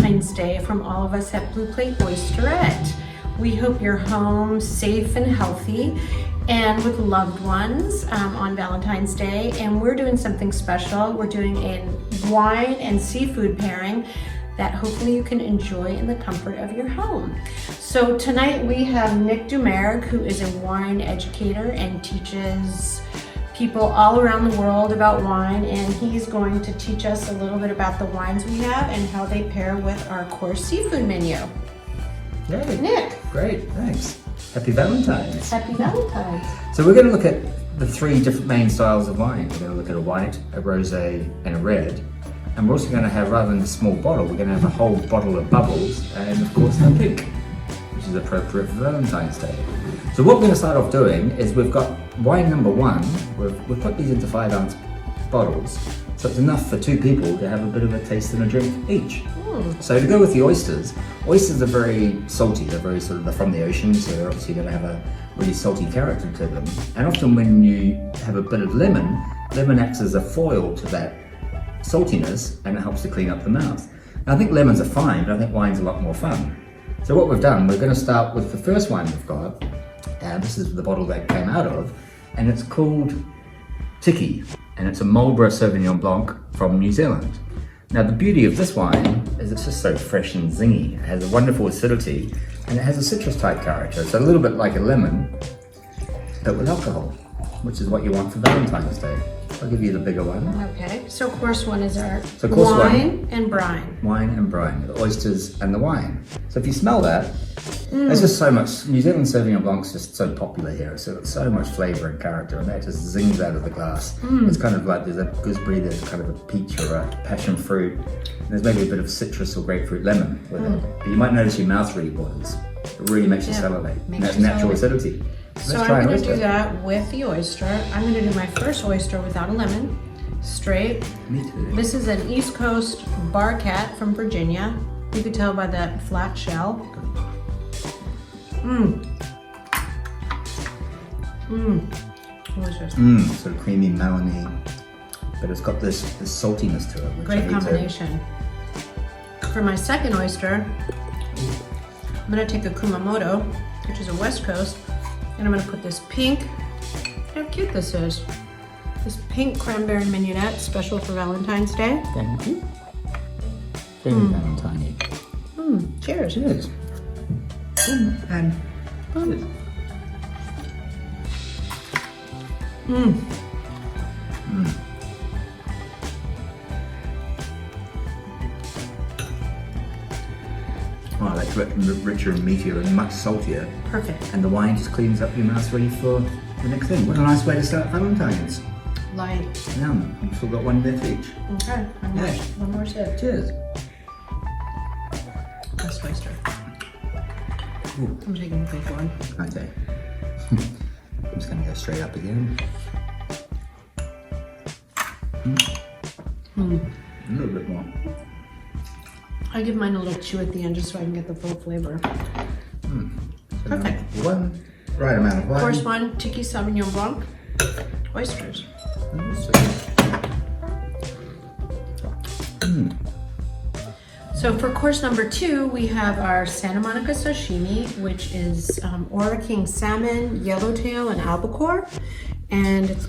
Valentine's Day from all of us at Blue Plate Oysterette. We hope you're home safe and healthy and with loved ones on Valentine's Day. And we're doing something special. We're doing a wine and seafood pairing that hopefully you can enjoy in the comfort of your home. So tonight we have Nick Dumergue, who is a wine educator and teaches people all around the world about wine, and he's going to teach us a little bit about the wines we have and how they pair with our course seafood menu. Yay. Nick. Great, thanks. Happy Valentine's. Happy Valentine's. So we're going to look at the three different main styles of wine. We're going to look at a white, a rosé, and a red. And we're also going to have, rather than a small bottle, we're going to have a whole bottle of bubbles and of course the pink, which is appropriate for Valentine's Day. So what we're going to start off doing is we've got wine number one. We've put these into 5-ounce bottles, so it's enough for two people to have a bit of a taste and a drink each. So to go with the oysters are very salty. They're they're from the ocean, so they're obviously going to have a really salty character to them. And often when you have a bit of lemon acts as a foil to that saltiness, and it helps to clean up the mouth. Now, I think lemons are fine, but I think wine's a lot more fun. So what we've done, we're going to start with the first wine we've got, and this is the bottle that came out of, and it's called Tiki, and it's a Marlborough Sauvignon Blanc from New Zealand. Now the beauty of this wine is it's just so fresh and zingy. It has a wonderful acidity, and it has a citrus type character. It's a little bit like a lemon, but with alcohol, which is what you want for Valentine's Day. I'll give you the bigger one. Okay, so course one is our course wine and brine. Wine and brine, the oysters and the wine. So if you smell that, there's just so much. New Zealand Sauvignon Blanc is just so popular here. So it's so much flavour and character, and that just zings out of the glass. It's kind of like there's a gooseberry, there's kind of a peach or a passion fruit, and there's maybe a bit of citrus or grapefruit lemon with it. But you might notice your mouth really waters. It really makes you salivate. And that's natural acidity. So I'm going to do that with the oyster. I'm going to do my first oyster without a lemon, straight. Me too. This is an East Coast bar cat from Virginia. You can tell by that flat shell. Delicious. Sort of creamy melony, but it's got this saltiness to it. Which Great combination. For my second oyster, I'm going to take a Kumamoto, which is a West Coast, and I'm going to put this pink, how cute this is, this pink cranberry mignonette, special for Valentine's Day. Thank you. Very Valentine-y. Cheers. Cheers. And cheers. Wow, that's richer and meatier and much saltier. Perfect. And the wine just cleans up your mouth ready for the next thing. What a nice way to start Valentine's. Light. Yum. We've still got one left each. Okay, one more sip. Cheers. Best oyster. Ooh. I'm taking the big one. Okay. I'm just going to go straight up again. A little bit more. I give mine a little chew at the end just so I can get the full flavor. So Perfect. One right amount of wine. Course one, Tiki Sauvignon Blanc, oysters. So for course number two, we have our Santa Monica Sashimi, which is Ora King salmon, yellowtail, and albacore. And it's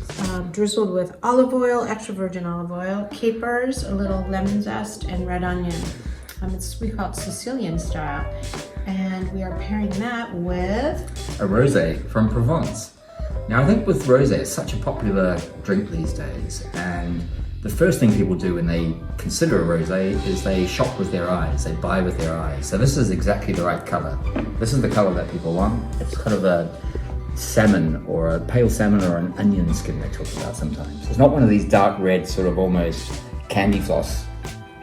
drizzled with olive oil, extra virgin olive oil, capers, a little lemon zest, and red onion. We call it Sicilian style. And we are pairing that with a rosé from Provence. Now I think with rosé, it's such a popular drink these days, and the first thing people do when they consider a rosé is they shop with their eyes, they buy with their eyes. So this is exactly the right color. This is the color that people want. It's kind of a salmon or a pale salmon or an onion skin they talk about sometimes. It's not one of these dark red, sort of almost candy floss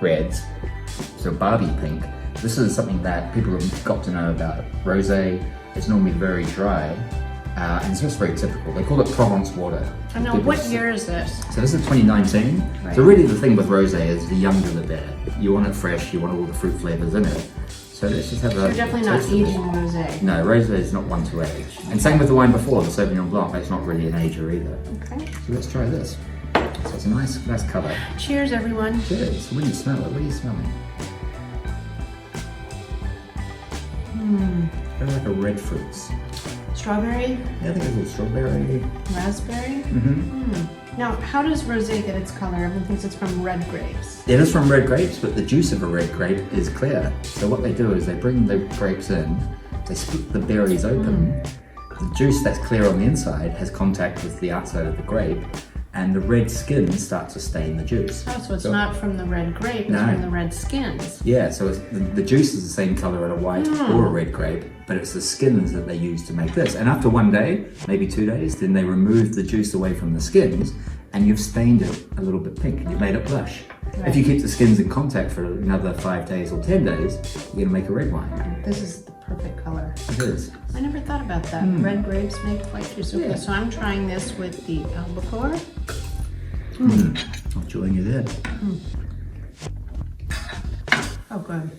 reds, so Barbie pink. This is something that people have got to know about. Rosé is normally very dry, and it's just very typical. They call it Provence water. I know, what year is this? So this is 2019. Right. So really the thing with rosé is the younger the better. You want it fresh, you want all the fruit flavors in it. So let's just have a... You're definitely not aging rosé. No, rosé is not one to age. And same with the wine before, the Sauvignon Blanc, that's not really an ager either. Okay. So let's try this. So it's a nice color. Cheers, everyone. Cheers. What do you smell it? What are you smelling? Kind of like a red fruits. Strawberry? Yeah, I think it's a little strawberry. Raspberry? Mm-hmm. Now, how does rosé get its color? Everyone thinks it's from red grapes. It is from red grapes, but the juice of a red grape is clear. So what they do is they bring the grapes in, they split the berries open. The juice that's clear on the inside has contact with the outside of the grape, and the red skin starts to stain the juice. Oh, so it's not from the red grape, it's No. from the red skins. Yeah, so it's, the juice is the same color in a white or a red grape, but it's the skins that they use to make this. And after 1 day, maybe 2 days, then they remove the juice away from the skins, and you've stained it a little bit pink, and you've made it blush. Right. If you keep the skins in contact for another 5 days or 10 days, you're gonna make a red wine. This is the perfect color. It is. I never thought about that. Red grapes make white juice. Okay, Yeah. so I'm trying this with the albacore. I'll join you there. Oh, good.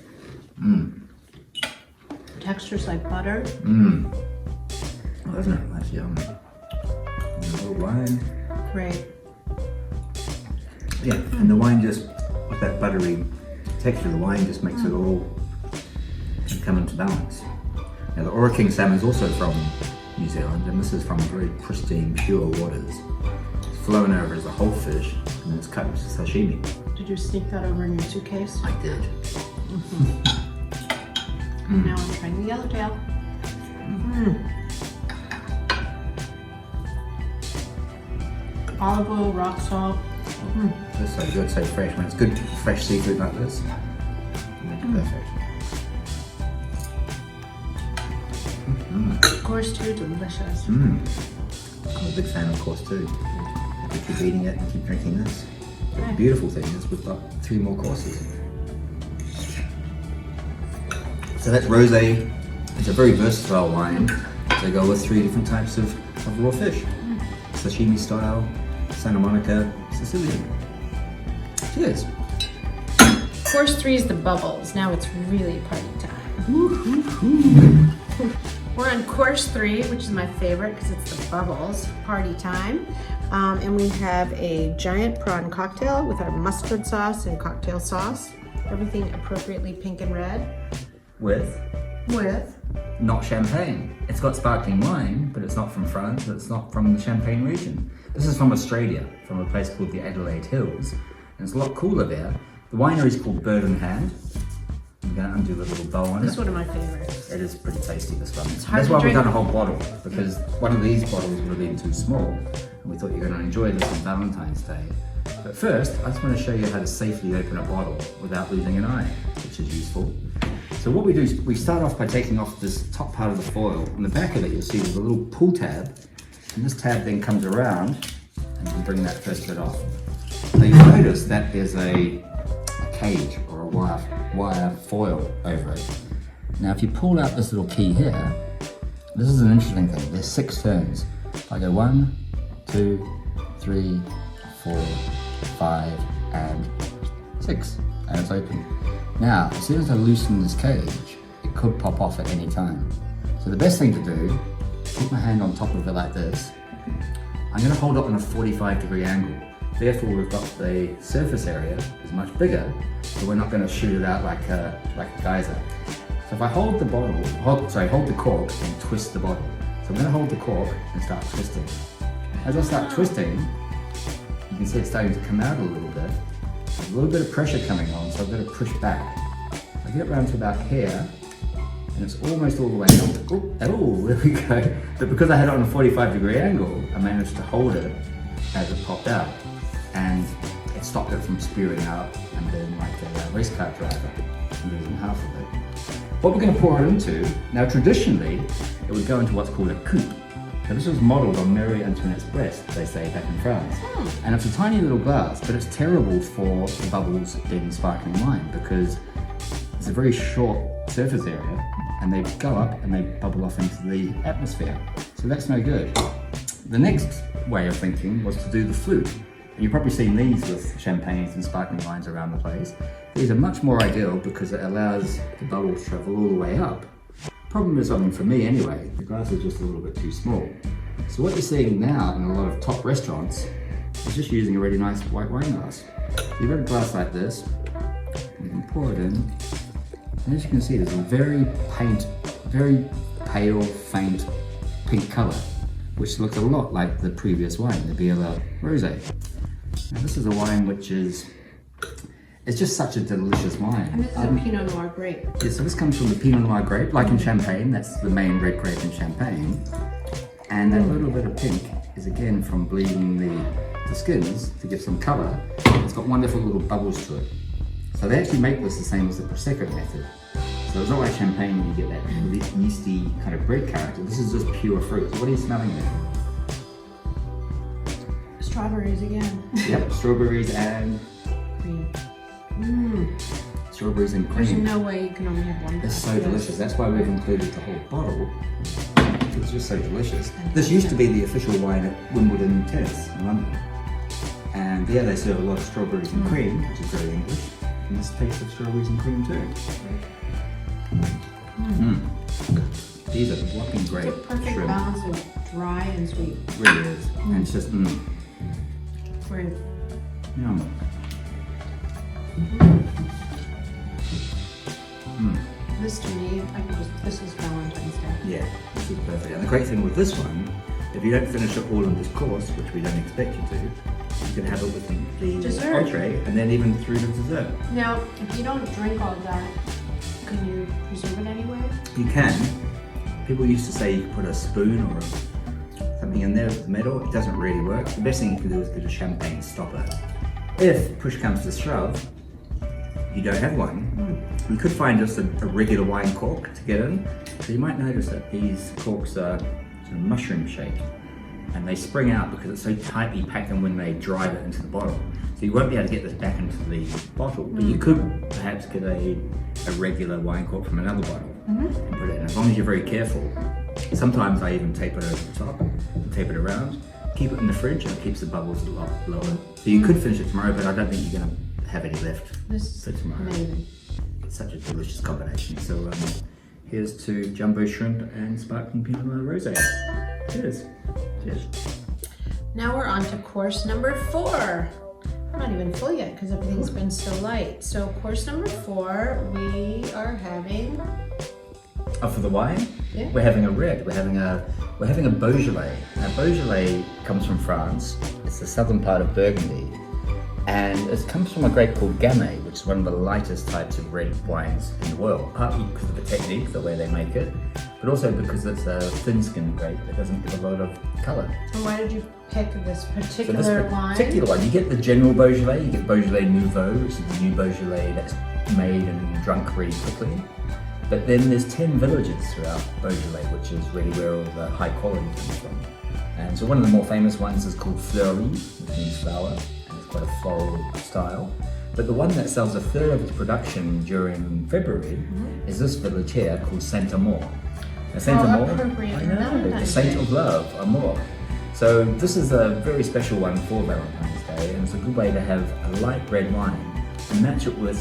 Texture's like butter. Oh, isn't it? That's yummy. And a little wine. Great. Yeah, and the wine just, with that buttery texture, the wine just makes it all come into balance. Now the Ora King salmon is also from New Zealand, and this is from very pristine, pure waters. It's flown over as a whole fish, and it's cut as sashimi. Did you sneak that over in your suitcase? I did. And now I'm trying the yellowtail. Olive oil, rock salt. It's so good, so fresh. When it's good fresh seafood like this, perfect. Course two, delicious. I'm a big fan of course too. You keep eating it and keep drinking this. But the beautiful thing is we've got 3 more courses. So that's rosé. It's a very versatile wine. They go with 3 different types of raw fish. Sashimi style, Santa Monica, Sicilian. Cheers. Course three is the bubbles. Now it's really party time. We're on course 3, which is my favorite because it's the bubbles, party time. And we have a giant prawn cocktail with our mustard sauce and cocktail sauce. Everything appropriately pink and red. With not champagne. It's got sparkling wine, but it's not from France, it's not from the Champagne region. This is from Australia, from a place called the Adelaide Hills. And it's a lot cooler there. The winery is called Bird in Hand. I'm gonna undo the little bow on This is it. one of my favorites. It is pretty tasty, this one. hard That's to why we've drink. done a whole bottle, because one of these bottles would have been too small, and we thought you were gonna enjoy this on Valentine's Day. But first, I just want to show you how to safely open a bottle without losing an eye, which is useful. So what we do is we start off by taking off this top part of the foil. On the back of it, you'll see there's a little pull tab, and this tab then comes around, and you can bring that first bit off. Now you'll notice that there's a cage or a wire foil over it. Now if you pull out this little key here, this is an interesting thing. There's 6 turns. If I go 1, 2, 3, 4, 5, and 6, and it's open. Now, as soon as I loosen this cage, it could pop off at any time. So the best thing to do, keep my hand on top of it like this. I'm going to hold it on a 45-degree angle. Therefore, we've got the surface area is much bigger, so we're not going to shoot it out like a geyser. So if I hold the bottle, hold the cork and twist the bottle. So I'm going to hold the cork and start twisting. As I start twisting, you can see it's starting to come out a little bit. There's a little bit of pressure coming on, so I've got to push back. I get it around to about here, and it's almost all the way up. Oh, there we go. But because I had it on a 45-degree angle, I managed to hold it as it popped out. And it stopped it from spewing out and being like a race car driver and losing half of it. What we're going to pour it into, now traditionally, it would go into what's called a coupe. Now this was modelled on Marie Antoinette's breast, they say, back in France. And it's a tiny little glass, but it's terrible for the bubbles in sparkling wine because it's a very short surface area and they go up and they bubble off into the atmosphere. So that's no good. The next way of thinking was to do the flute. And you've probably seen these with champagnes and sparkling wines around the place. These are much more ideal because it allows the bubbles to travel all the way up. Problem is, I mean, for me anyway, the glass is just a little bit too small. So what you're seeing now in a lot of top restaurants is just using a really nice white wine glass. So you've got a glass like this, you can pour it in, and as you can see, there's a very very pale, faint pink colour, which looks a lot like the previous wine, the Biella Rosé. Now this is a wine which is, it's just such a delicious wine. And this is a Pinot Noir grape. Yeah, so this comes from the Pinot Noir grape, like in Champagne, that's the main red grape in Champagne. And that little bit of pink is again from bleeding the skins to give some colour. It's got wonderful little bubbles to it. So they actually make this the same as the Prosecco method. So it's not like Champagne when you get that really yeasty kind of bread character. This is just pure fruit. So what are you smelling there? Strawberries again. Yep, strawberries and Cream. strawberries and There's cream. no way you can only have one. It's so delicious. That's why we've included the whole bottle. It's just so delicious. This used to be the official wine at Wimbledon tennis in London. And there they serve a lot of strawberries and cream, which is very English. And this tastes of strawberries and cream too. These are whopping great It's a perfect shrimp. balance of dry and sweet. It really is. And it's just, Great. yum. This to me, this is Valentine's Day. Yeah, this is perfect. And the great thing with this one, if you don't finish it all in this course, which we don't expect you to, you can have it with the Dessert. entree and then even through the dessert. Now, if you don't drink all that, can you preserve it anyway? You can. People used to say you could put a spoon or something in there with the metal. It doesn't really work. The best thing you can do is get a champagne stopper. If push comes to shove, you don't have one, you could find just a regular wine cork to get in. So you might notice that these corks are sort of mushroom shaped and they spring out because it's so tightly packed in when they drive it into the bottle. So you won't be able to get this back into the bottle, but you could perhaps get a regular wine cork from another bottle and put it in, as long as you're very careful. Sometimes I even tape it over the top and tape it around. Keep it in the fridge and it keeps the bubbles a lot lower. So you could finish it tomorrow, but I don't think you're going to have any left for tomorrow. Amazing. It's such a delicious combination. So here's to jumbo shrimp and sparkling Pinot Noir Rosé. Cheers. Cheers. Now we're on to course number 4. I'm not even full yet because everything's been so light. So course number 4, we are having. Oh, for the wine, Yeah. we're having a red. We're having a Beaujolais. Now Beaujolais comes from France. It's the southern part of Burgundy, and it comes from a grape called Gamay, which is one of the lightest types of red wines in the world. Partly because of the technique, the way they make it, but also because it's a thin-skinned grape that doesn't give a lot of colour. And why did you pick this So particular this wine? particular one, you get the general Beaujolais, you get Beaujolais Nouveau, which is the new Beaujolais that's made and drunk really quickly. But then there's 10 villages throughout Beaujolais, which is really where all the high quality comes from. And so one of the more famous ones is called Fleury, which means flower, and it's quite a floral style. But the one that sells a third of its production during February is this village here called Saint-Amour. Now Saint-Amour, appropriate I for know, the Valentine's saint Day. of love, Amour. So this is a very special one for Valentine's Day, and it's a good way to have a light red wine and match it with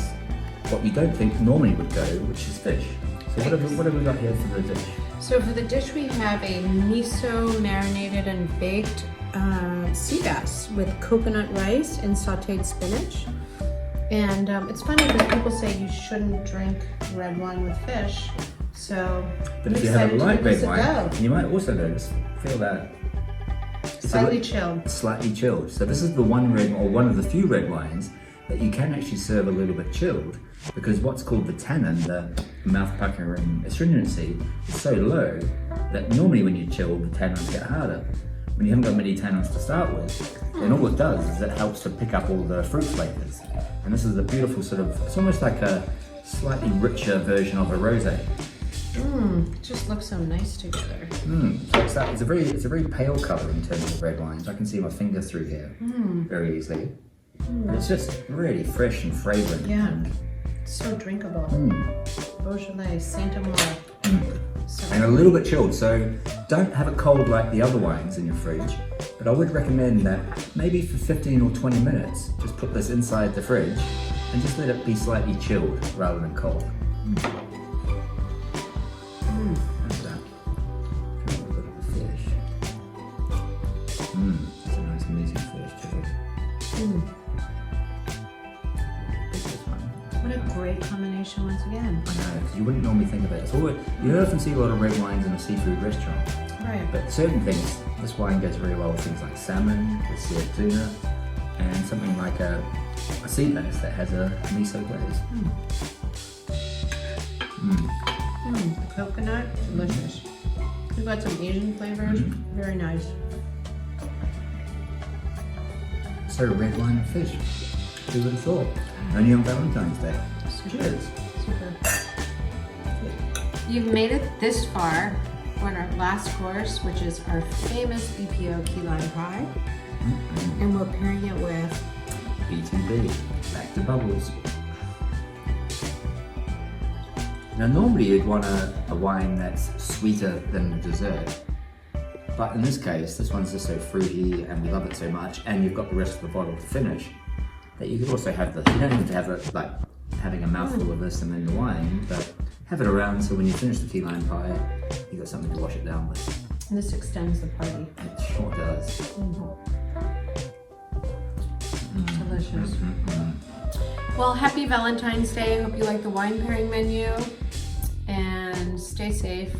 what you don't think normally would go, which is fish. So what have we got here for the dish? So for the dish we have a miso marinated and baked sea bass with coconut rice and sauteed spinach. And it's funny because people say you shouldn't drink red wine with fish. So But I'm if you have a excited to light give red this a wine, go. you might also notice, feel that it's Slightly chilled. slightly chilled. So this is the one red, or one of the few red wines that you can actually serve a little bit chilled, because what's called the tannin, the mouth puckering astringency, is so low that normally when you chill, the tannins get harder. When you haven't got many tannins to start with, then all it does is it helps to pick up all the fruit flavors. And this is a beautiful sort of, it's almost like a slightly richer version of a rosé. It just looks so nice together. So it's a very pale colour in terms of red wines. I can see my finger through here very easily. And it's just really fresh and fragrant. Yeah. And, So drinkable. Beaujolais, Saint-Amour. So and a little bit chilled, so don't have it cold like the other wines in your fridge. But I would recommend that maybe for 15 or 20 minutes, just put this inside the fridge and just let it be slightly chilled rather than cold. How's that? Try a little bit of the fish. That's a nice amazing fish too. This one. what a great combination with once again. I know, because you wouldn't normally think of it. It's always, you often see a lot of red wines in a seafood restaurant. Right. But certain things, this wine goes very well with things like salmon, with seared tuna, and something like a sea bass that has a miso glaze. The coconut, delicious. We've got some Asian flavors, very nice. So red wine and fish. Who would have thought? Only on Valentine's Day. Cheers. Super. You've made it this far on our last course, which is our famous BPO key lime pie. And we're pairing it with B2B, back to bubbles. Now normally you'd want a wine that's sweeter than the dessert. But in this case, this one's just so fruity and we love it so much, and you've got the rest of the bottle to finish, that you could also have the, you don't have to have it like having a mouthful of this and then the wine, but have it around so when you finish the key lime pie, you've got something to wash it down with. And this extends the party. It sure does. Delicious. Well, happy Valentine's Day. Hope you like the wine pairing menu. And stay safe.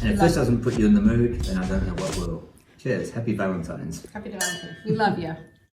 And if this doesn't put you in the mood, then I don't know what will. Cheers. Happy Valentine's. Happy Valentine's. We love you.